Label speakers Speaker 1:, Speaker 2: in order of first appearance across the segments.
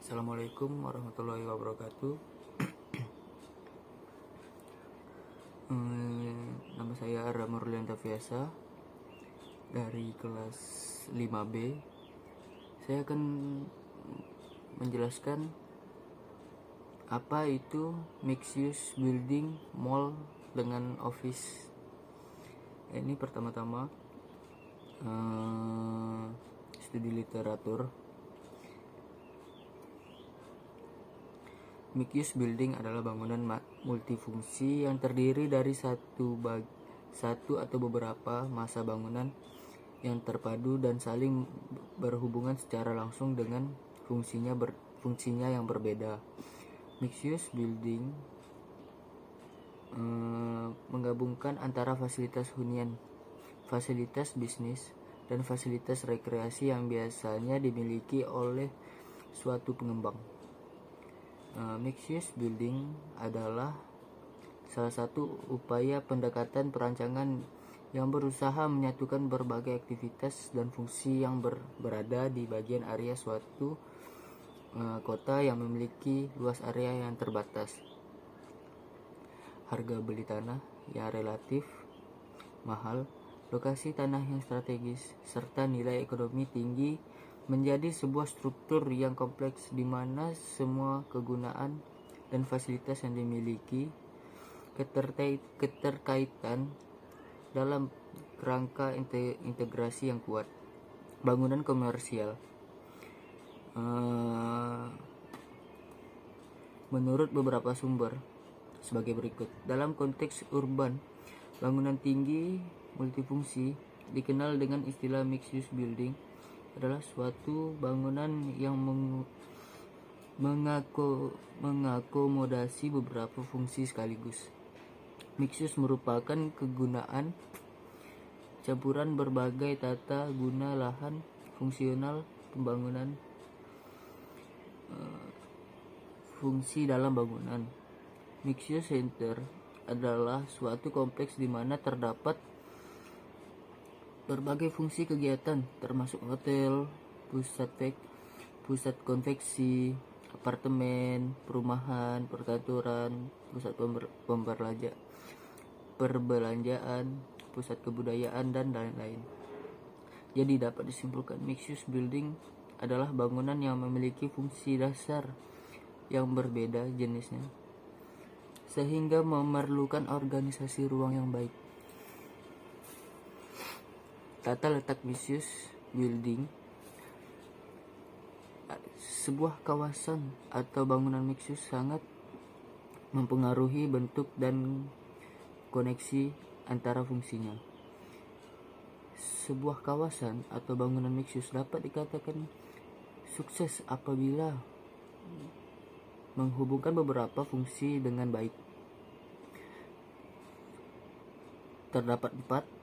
Speaker 1: Assalamualaikum warahmatullahi wabarakatuh. Nama saya Ara Murlianta Fiasa dari kelas 5B. Saya akan menjelaskan apa itu mixed use building mall dengan office. Ini pertama-tama studi literatur. Mixed use building adalah bangunan multifungsi yang terdiri dari satu atau beberapa massa bangunan yang terpadu dan saling berhubungan secara langsung dengan fungsinya yang berbeda. Mixed use building menggabungkan antara fasilitas hunian, fasilitas bisnis, dan fasilitas rekreasi yang biasanya dimiliki oleh suatu pengembang. Mixed use building adalah salah satu upaya pendekatan perancangan yang berusaha menyatukan berbagai aktivitas dan fungsi yang berada di bagian area suatu kota yang memiliki luas area yang terbatas. Harga beli tanah yang relatif mahal, lokasi tanah yang strategis, serta nilai ekonomi tinggi menjadi sebuah struktur yang kompleks di mana semua kegunaan dan fasilitas yang dimiliki keterkaitan dalam kerangka integrasi yang kuat. Bangunan komersial menurut beberapa sumber sebagai berikut. Dalam konteks urban, bangunan tinggi multifungsi dikenal dengan istilah mixed use building adalah suatu bangunan yang mengakomodasi beberapa fungsi sekaligus. Mixed use merupakan kegunaan campuran berbagai tata guna lahan fungsional pembangunan fungsi dalam bangunan. Mixed use center adalah suatu kompleks di mana terdapat berbagai fungsi kegiatan termasuk hotel, pusat konveksi, apartemen, perumahan, perkantoran, pusat perbelanjaan, pusat kebudayaan, dan lain-lain. Jadi dapat disimpulkan mixed use building adalah bangunan yang memiliki fungsi dasar yang berbeda jenisnya sehingga memerlukan organisasi ruang yang baik. Tata letak mixed use building. Sebuah kawasan atau bangunan mixed use sangat mempengaruhi bentuk dan koneksi antara fungsinya. Sebuah kawasan atau bangunan mixed use dapat dikatakan sukses apabila menghubungkan beberapa fungsi dengan baik. Terdapat 4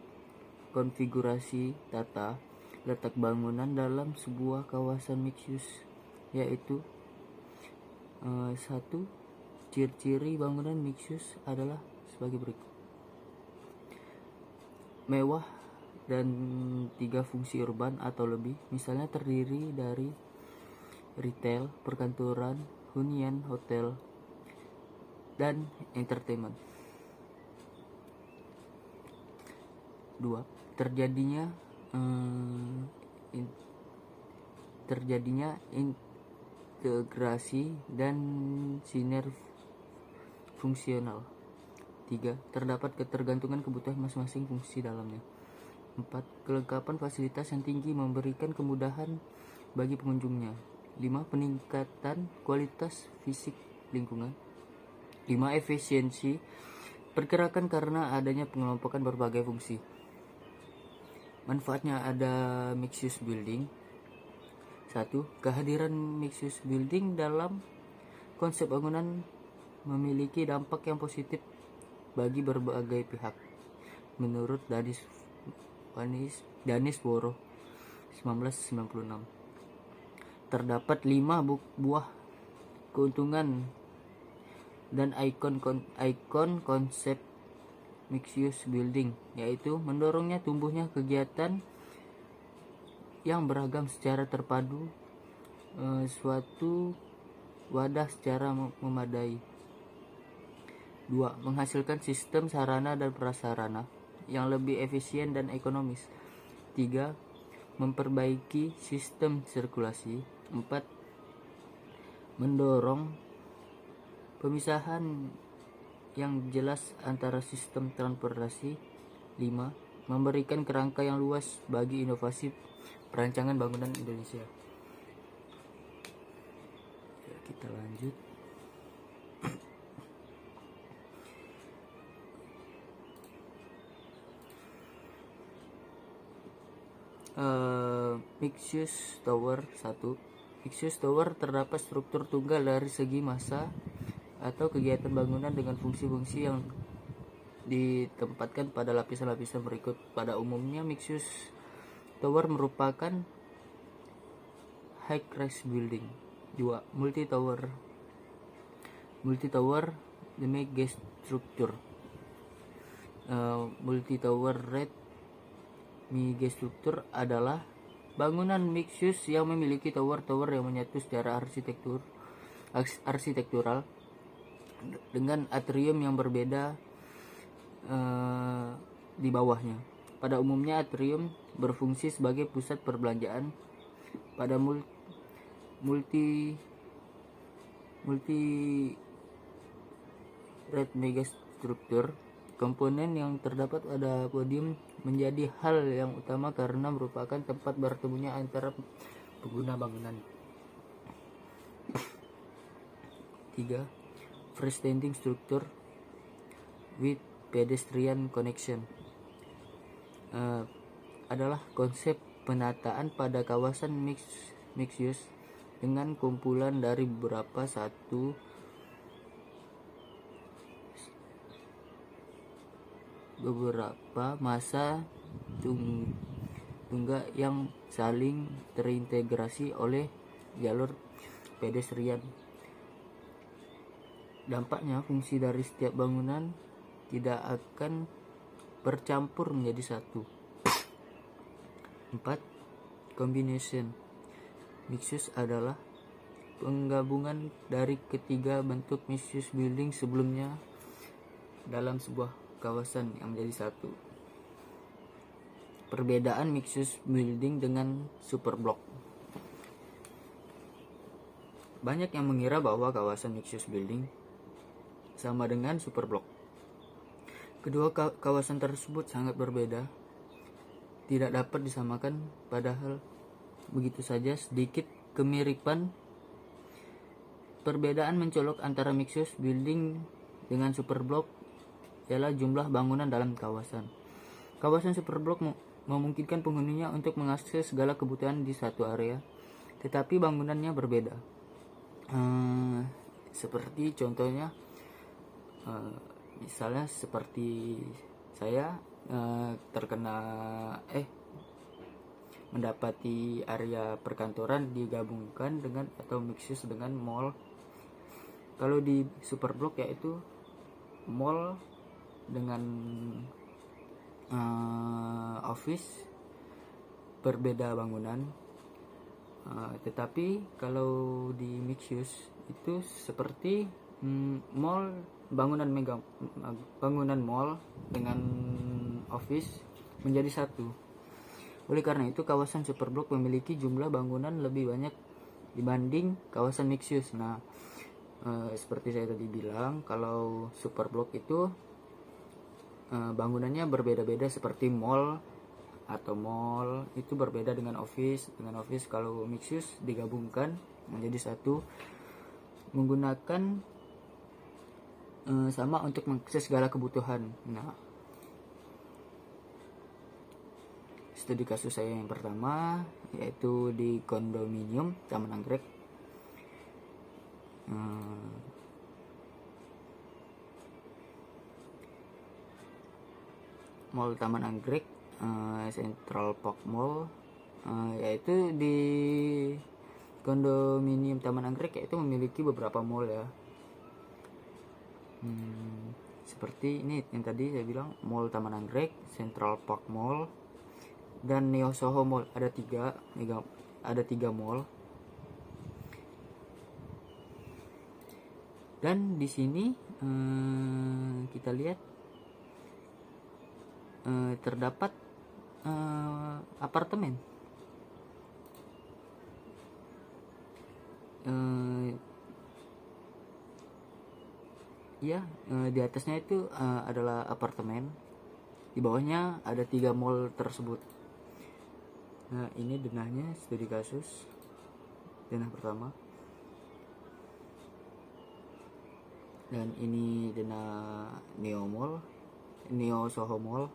Speaker 1: konfigurasi tata letak bangunan dalam sebuah kawasan mixed use, yaitu 1. Ciri-ciri bangunan mixed use adalah sebagai berikut: mewah dan 3 fungsi urban atau lebih, misalnya terdiri dari retail, perkantoran, hunian, hotel, dan entertainment. 2. Terjadinya integrasi dan sinergi fungsional. 3. Terdapat ketergantungan kebutuhan masing-masing fungsi dalamnya. 4. Kelengkapan fasilitas yang tinggi memberikan kemudahan bagi pengunjungnya. 5. Peningkatan kualitas fisik lingkungan. 5. Efisiensi pergerakan karena adanya pengelompokan berbagai fungsi. Manfaatnya ada mixed use building. 1. Kehadiran mixed use building dalam konsep bangunan memiliki dampak yang positif bagi berbagai pihak. Menurut Danisworo 1996, terdapat 5 buah keuntungan dan ikon konsep mixed use building, yaitu mendorongnya tumbuhnya kegiatan yang beragam secara terpadu, suatu wadah secara memadai. 2. Menghasilkan sistem sarana dan prasarana yang lebih efisien dan ekonomis. 3. Memperbaiki sistem sirkulasi. 4. Mendorong pemisahan yang jelas antara sistem transportasi. 5. Memberikan kerangka yang luas bagi inovasi perancangan bangunan Indonesia. Kita lanjut. Mixed-use Tower 1. Mixed-use Tower terdapat struktur tunggal dari segi massa atau kegiatan bangunan dengan fungsi-fungsi yang ditempatkan pada lapisan-lapisan berikut. Pada umumnya mixed-use tower merupakan high-rise building. 2. Multi-tower the mega structure. Multi-tower red megastruktur adalah bangunan mixed-use yang memiliki tower-tower yang menyatu secara arsitektural dengan atrium yang berbeda di bawahnya. Pada umumnya atrium berfungsi sebagai pusat perbelanjaan. Pada multi red megastruktur, komponen yang terdapat pada podium menjadi hal yang utama karena merupakan tempat bertemunya antara pengguna bangunan. 3. Freestanding structure with pedestrian connection adalah konsep penataan pada kawasan mixed use dengan kumpulan dari beberapa massa tunggal yang saling terintegrasi oleh jalur pedestrian. Dampaknya, fungsi dari setiap bangunan tidak akan bercampur menjadi satu. 4. Combination mixed-use adalah penggabungan dari ketiga bentuk mixed-use building sebelumnya dalam sebuah kawasan yang menjadi satu. Perbedaan mixed-use building dengan superblock. Banyak yang mengira bahwa kawasan mixed-use building sama dengan superblock. Kedua kawasan tersebut sangat berbeda, tidak dapat disamakan, padahal begitu saja sedikit kemiripan. Perbedaan mencolok antara mixed-use building dengan superblock ialah jumlah bangunan dalam kawasan. Kawasan superblock memungkinkan penghuninya untuk mengakses segala kebutuhan di satu area, tetapi bangunannya berbeda. Seperti contohnya, misalnya seperti saya mendapati area perkantoran digabungkan dengan atau mixed dengan mall. Kalau di superblock yaitu mall dengan office, berbeda bangunan. Tetapi kalau di mixed use itu seperti mall, bangunan mall dengan office menjadi satu. Oleh karena itu kawasan superblock memiliki jumlah bangunan lebih banyak dibanding kawasan mixed use. Nah, seperti saya tadi bilang, kalau superblock itu bangunannya berbeda-beda seperti mall itu berbeda dengan office. Kalau mixed use digabungkan menjadi satu, menggunakan sama untuk mengakses segala kebutuhan. Nah, studi kasus saya yang pertama yaitu di kondominium Taman Anggrek. Mall Taman Anggrek, Central Park Mall, yaitu di kondominium Taman Anggrek yaitu memiliki beberapa mall ya. Seperti ini yang tadi saya bilang, Mall Taman Anggrek, Central Park Mall, dan Neo Soho Mall. Ada tiga mall. Dan di sini kita lihat terdapat apartemen. Di atasnya itu adalah apartemen, di bawahnya ada 3 mall tersebut. Nah, ini denahnya studi kasus, denah pertama, dan ini denah Neo Soho Mall.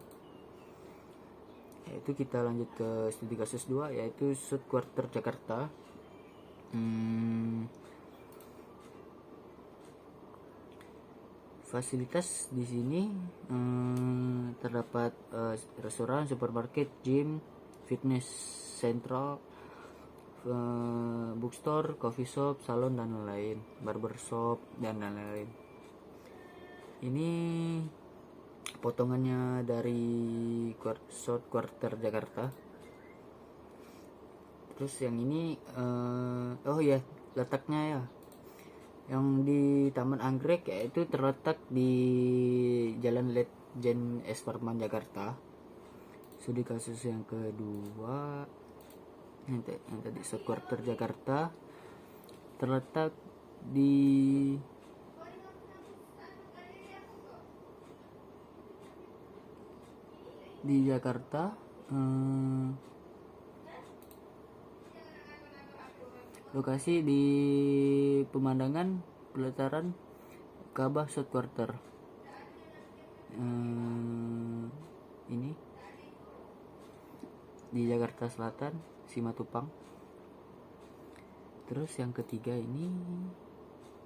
Speaker 1: Yaitu kita lanjut ke studi kasus 2, yaitu South Quarter Jakarta. Fasilitas di sini terdapat restoran, supermarket, gym, fitness central, bookstore, coffee shop, salon dan lain-lain, barbershop dan lain-lain. Ini potongannya dari South Quarter Jakarta. Terus yang ini letaknya ya, yang di Taman Anggrek, yaitu terletak di Jalan Letjen S. Parman Jakarta. Studi kasus yang kedua, yang tadi South Quarter Jakarta, terletak di Jakarta. Lokasi di pemandangan pelataran Ka'bah South Quarter. Ini di Jakarta Selatan, Simatupang. Terus yang ketiga ini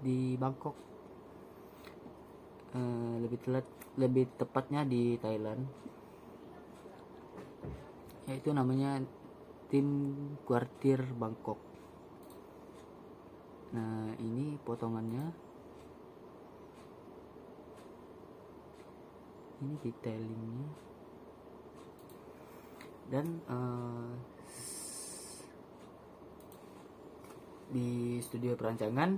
Speaker 1: di Bangkok, lebih tepatnya di Thailand, yaitu namanya Tim Kuartir Bangkok. Nah, ini potongannya, ini detailingnya, dan di studio perancangan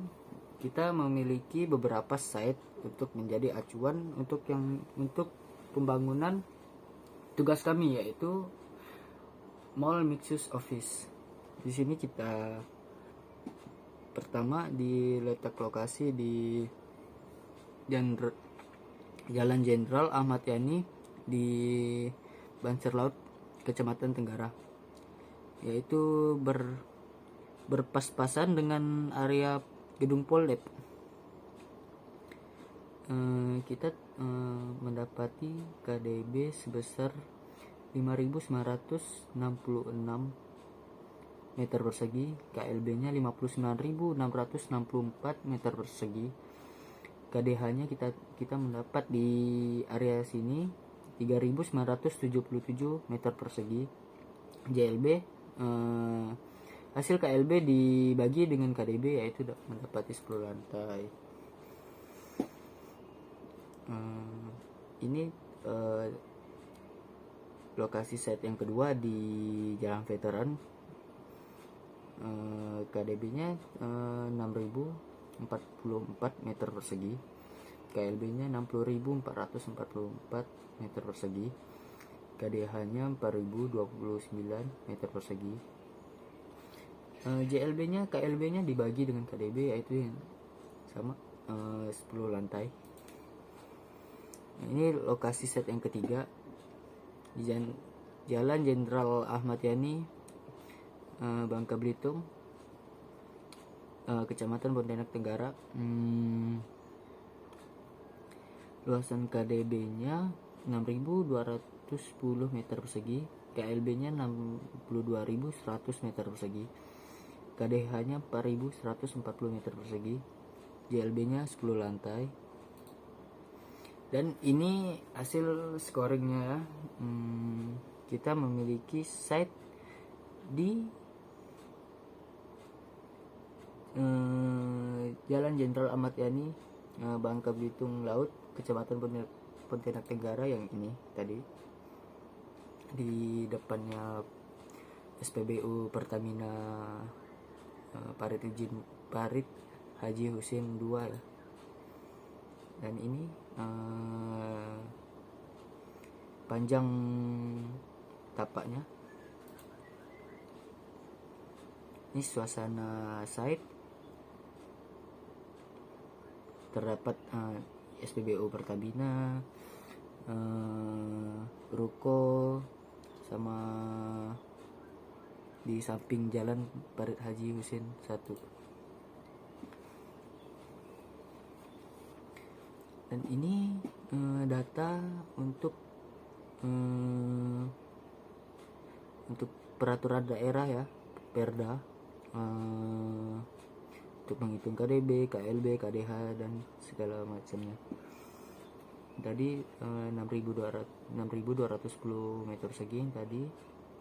Speaker 1: kita memiliki beberapa site untuk menjadi acuan untuk pembangunan tugas kami, yaitu mall mixed office. Di sini kita pertama diletak lokasi di Jalan Jenderal Ahmad Yani di Banser Laut, Kecamatan Tenggara, yaitu berpas-pasan dengan area gedung Poldep. Kita mendapati KDB sebesar 5.966 meter persegi, KLB-nya 59.664 meter persegi. KDH-nya kita mendapat di area sini 3.977 meter persegi. JLB, hasil KLB dibagi dengan KDB, yaitu mendapati 10 lantai. Ini lokasi site yang kedua di Jalan Veteran. KDB-nya 6.044 meter persegi, KLB-nya 60.444 meter persegi, KDH-nya 4.029 meter persegi. JLB-nya, KLB-nya dibagi dengan KDB, yaitu yang sama 10 lantai. Ini lokasi set yang ketiga di Jalan Jenderal Ahmad Yani, Bangka Belitung, Kecamatan Pontianak Tenggara. Luasan KDB-nya 6.210 meter persegi, KLB-nya 62.100 meter persegi, KDH-nya 4.140 meter persegi, JLB-nya 10 lantai. Dan ini hasil scoringnya ya. Kita memiliki site di Jalan Jenderal Ahmad Yani, Bangka Belitung Laut, Kecamatan Pontianak Tenggara, yang ini tadi. Di depannya SPBU Pertamina, Parit Haji Husin 2 ya. Dan ini panjang tapaknya. Ini suasana site, terdapat SPBU Pertamina, ruko, sama di samping jalan Parit Haji Husin 1. Dan ini data untuk peraturan daerah ya, Perda, untuk menghitung KDB, KLB, KDH dan segala macamnya. Tadi 6.210 meter persegi, tadi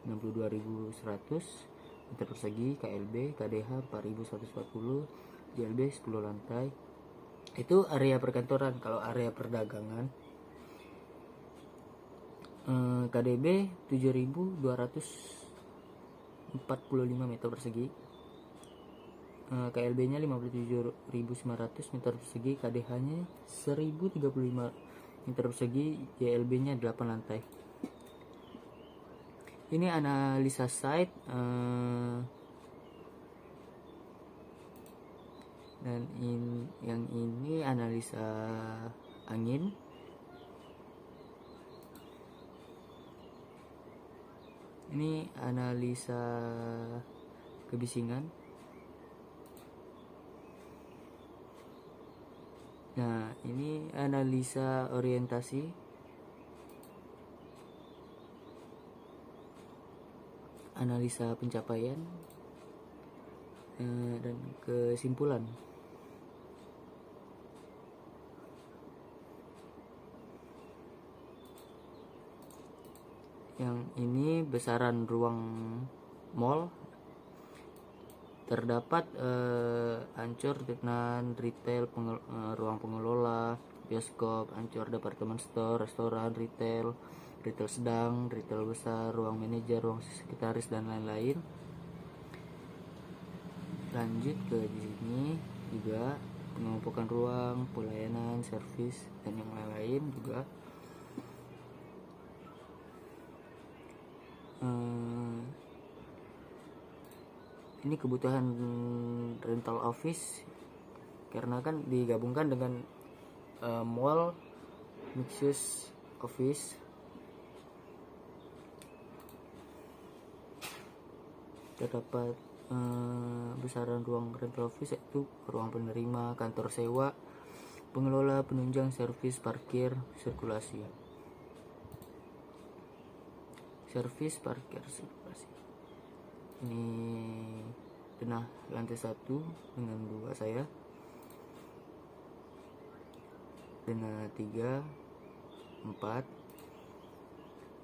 Speaker 1: 62.100 meter persegi, KLB, KDH 4.140, JLB 10 lantai. Itu area perkantoran. Kalau area perdagangan, KDB 7.245 meter persegi, KLB nya 57.900 meter persegi, KDH nya 1.035 meter persegi, JLB nya 8 lantai. Ini analisa site, dan yang ini analisa angin. Ini analisa kebisingan. Nah, ini analisa orientasi. Analisa pencapaian dan kesimpulan. Yang ini besaran ruang mall, terdapat Ancor dengan retail, ruang pengelola, bioskop, Ancor departemen store, restoran, retail sedang, retail besar, ruang manajer, ruang sekretaris dan lain-lain. Lanjut ke di sini juga pengelompokan ruang, pelayanan, servis dan yang lain-lain juga. Ini kebutuhan rental office, karena kan digabungkan dengan mall mixed use office. Terdapat besaran ruang rental office, yaitu ruang penerima, kantor sewa, pengelola, penunjang, servis, parkir, sirkulasi. Servis, parkir, sirkulasi. Ini denah lantai 1 dengan 2 saya. Denah 3, 4,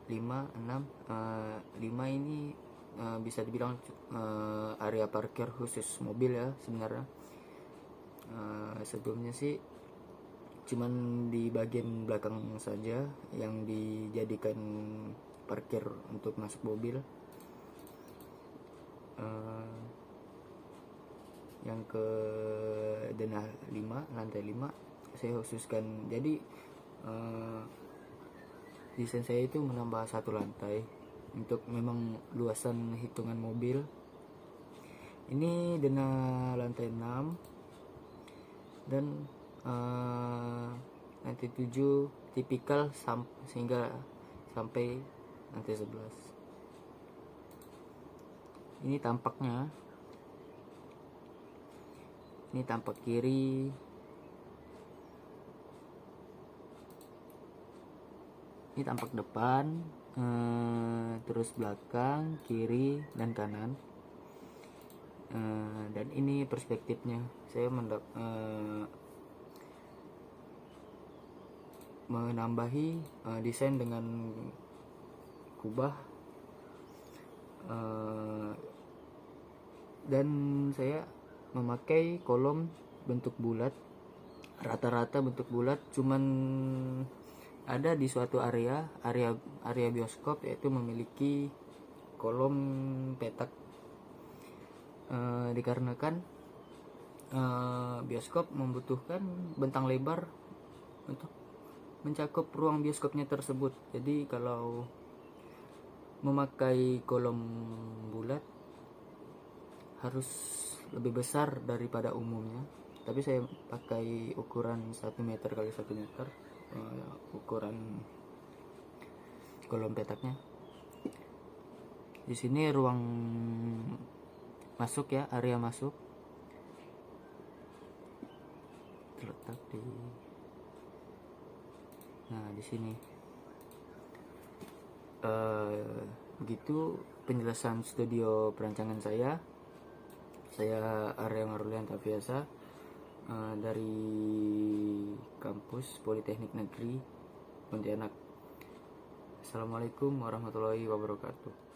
Speaker 1: 5, 6. 5 ini bisa dibilang area parkir khusus mobil ya sebenarnya. Sebelumnya sih cuman di bagian belakang saja yang dijadikan parkir untuk masuk mobil. Yang ke denah 5, lantai 5 saya khususkan. Jadi desain saya itu menambah 1 lantai untuk memang luasan hitungan mobil. Ini denah lantai 6 dan lantai 7 tipikal sehingga sampai lantai 11. Ini tampaknya. Ini tampak kiri. Ini tampak depan, terus belakang, kiri dan kanan. Dan ini perspektifnya. Saya menambahi desain dengan kubah, dan saya memakai kolom bentuk bulat, rata-rata bentuk bulat. Cuman ada di suatu area bioskop, yaitu memiliki kolom petak, dikarenakan bioskop membutuhkan bentang lebar untuk mencakup ruang bioskopnya tersebut. Jadi kalau memakai kolom bulat harus lebih besar daripada umumnya, tapi saya pakai ukuran 1 meter kali 1 meter, ukuran kolom petaknya. Di sini ruang masuk ya, area masuk terletak di sini. Begitu penjelasan studio perancangan saya Arya Marulian Tafiasa, dari kampus Politeknik Negeri Pontianak. Assalamualaikum warahmatullahi wabarakatuh.